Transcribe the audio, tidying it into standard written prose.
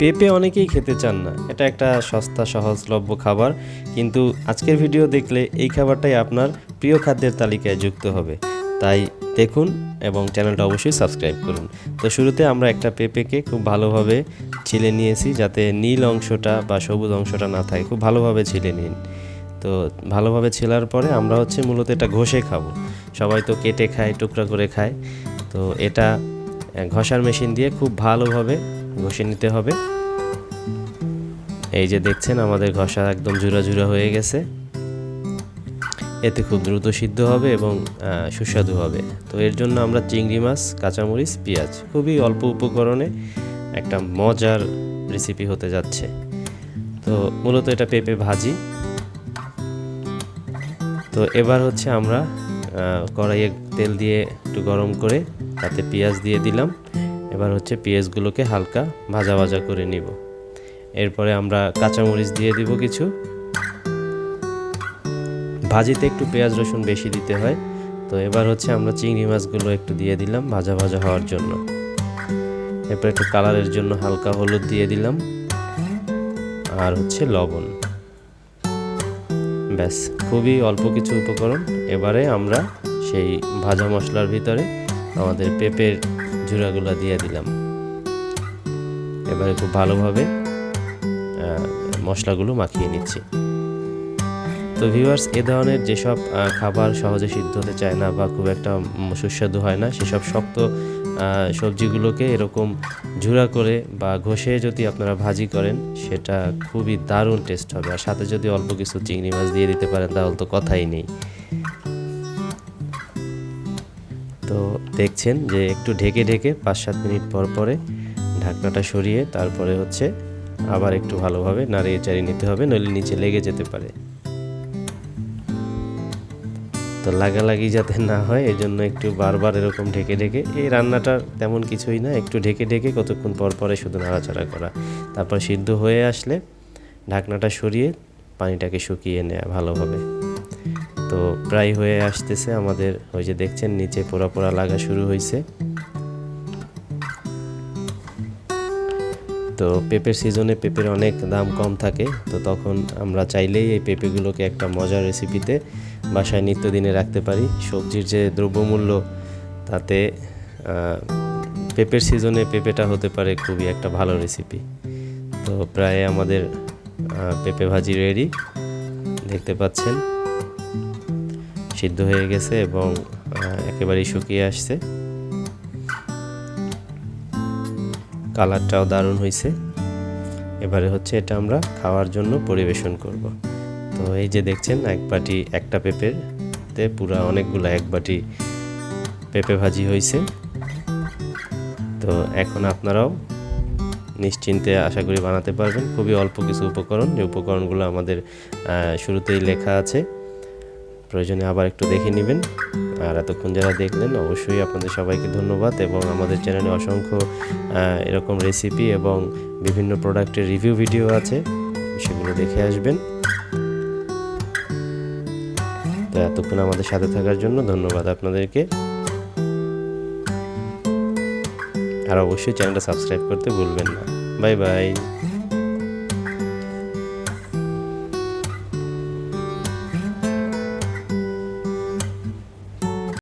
পেঁপে অনেকেই খেতে চান না, এটা একটা সস্তা সহজলভ্য খাবার, কিন্তু আজকের ভিডিও দেখলে এই খাবারটাই আপনার প্রিয় খাদ্যের তালিকায় যুক্ত হবে। তাই দেখুন এবং চ্যানেলটা অবশ্যই সাবস্ক্রাইব করুন। তো শুরুতে আমরা একটা পেঁপেকে খুব ভালোভাবে ছিলে নিয়েছি, যাতে নীল অংশটা বা সবুজ অংশটা না থাকে, খুব ভালোভাবে ছিলে নিন। তো ভালোভাবে ছেলার পরে আমরা মূলত এটা ঘষে খাবো। সবাই তো কেটে খায়, টুকরা করে খায়, তো এটা ঘষার মেশিন দিয়ে খুব ভালোভাবে ঘষে নিতে হবে। এই যে দেখছেন আমাদের ঘষা একদম ঝুরা ঝুরা হয়ে গেছে। এতে খুব দ্রুত সিদ্ধ হবে এবং সুস্বাদু হবে। তো এর জন্য আমরা চিংড়ি মাছ, কাঁচামরিচ, পেঁয়াজ, খুবই অল্প উপকরণে একটা মজার রেসিপি হতে যাচ্ছে। তো মূলত এটা পেঁপে ভাজি। তো এবার আমরা কড়াইয়ে তেল দিয়ে একটু গরম করে তাতে পেঁয়াজ দিয়ে দিলাম। এবার পেঁয়াজগুলোকে হালকা ভাজা ভাজা করে নিব। এরপরে আমরা কাঁচামরিচ দিয়ে দিব কিছু। ভাজিতে একটু পেঁয়াজ রসুন বেশি দিতে হয়। তো এবার আমরা চিংড়ি মাছগুলো একটু দিয়ে দিলাম ভাজা ভাজা হওয়ার জন্য। এরপর একটু কালারের জন্য হালকা হলুদ দিয়ে দিলাম, আর লবণ। ব্যাস, খুবই অল্প কিছু উপকরণ। এবারে আমরা সেই ভাজা মশলার ভিতরে আমাদের পেঁপের ঝুরাগুলো দিয়ে দিলাম। এবারে খুব ভালোভাবে মশলাগুলো মাখিয়ে নিচ্ছি। তো ভিউয়ার্স, এ ধরনের যেসব খাবার সহজে সিদ্ধ হতে চায় না বা খুব একটা সুস্বাদু হয় না, সেসব শক্ত সবজিগুলোকে এরকম ঝুরা করে বা ঘষে যদি আপনারা ভাজি করেন, সেটা খুবই দারুণ টেস্ট হবে। আর সাথে যদি অল্প কিছু চিংড়ি মাছ দিয়ে দিতে পারেন, তাহলে তো কথাই নেই। তো দেখছেন যে একটু ঢেকে ঢেকে 5-7 মিনিট পর পরে ঢাকনাটা সরিয়ে তারপরে আবার একটু ভালোভাবে নাড়িয়ে চাড়িয়ে নিতে হবে, নইলে নিচে লেগে যেতে পারে। তো লাগালাগি যাতে না হয়, এই জন্য একটু বারবার এরকম ঢেকে ঢেকে, এই রান্নাটা তেমন কিছুই না, একটু ঢেকে ঢেকে কতক্ষণ পর পরে শুধু নাড়াচাড়া করা। তারপর সিদ্ধ হয়ে আসলে ঢাকনাটা সরিয়ে পানিটাকে শুকিয়ে নেওয়া ভালোভাবে। তো প্রায় হয়ে আসতেছে আমাদের, ওই যে দেখছেন নিচে পোড়া পোড়া লাগা শুরু হয়েছে। তো পেঁপের সিজনে পেঁপের অনেক দাম কম থাকে, তো তখন আমরা চাইলেই এই পেঁপেগুলোকে একটা মজার রেসিপিতে বাসায় নিত্যদিনে রাখতে পারি। সবজির যে দ্রব্যমূল্য, তাতে পেঁপের সিজনে পেঁপেটা হতে পারে খুবই একটা ভালো রেসিপি। তো প্রায় আমাদের পেঁপে ভাজি রেডি, দেখতে পাচ্ছেন সিদ্ধ হয়ে গেছে এবং একেবারেই শুকিয়ে আসছে। কালারটাও দারুণ হয়েছে। এবারে এটা আমরা খাওয়ার জন্য পরিবেশন করব। তো এই যে দেখছেন একটা পেঁপেতে পুরা অনেকগুলো এক বাটি পেঁপে ভাজি হয়েছে। তো এখন আপনারাও নিশ্চিন্তে আশা করি বানাতে পারবেন। খুবই অল্প কিছু উপকরণ, যে উপকরণগুলো আমাদের শুরুতেই লেখা আছে, প্রয়োজনে আবার একটু দেখে নেবেন। আর এতক্ষণ যারা দেখলেন, অবশ্যই আপনাদের সবাইকে ধন্যবাদ। এবং আমাদের চ্যানেলে অসংখ্য এরকম রেসিপি এবং বিভিন্ন প্রোডাক্টের রিভিউ ভিডিও আছে, সেগুলো দেখে আসবেন। তো এতক্ষণ আমাদের সাথে থাকার জন্য ধন্যবাদ আপনাদেরকে। আর অবশ্যই চ্যানেলটা সাবস্ক্রাইব করতে ভুলবেন না। Bye bye.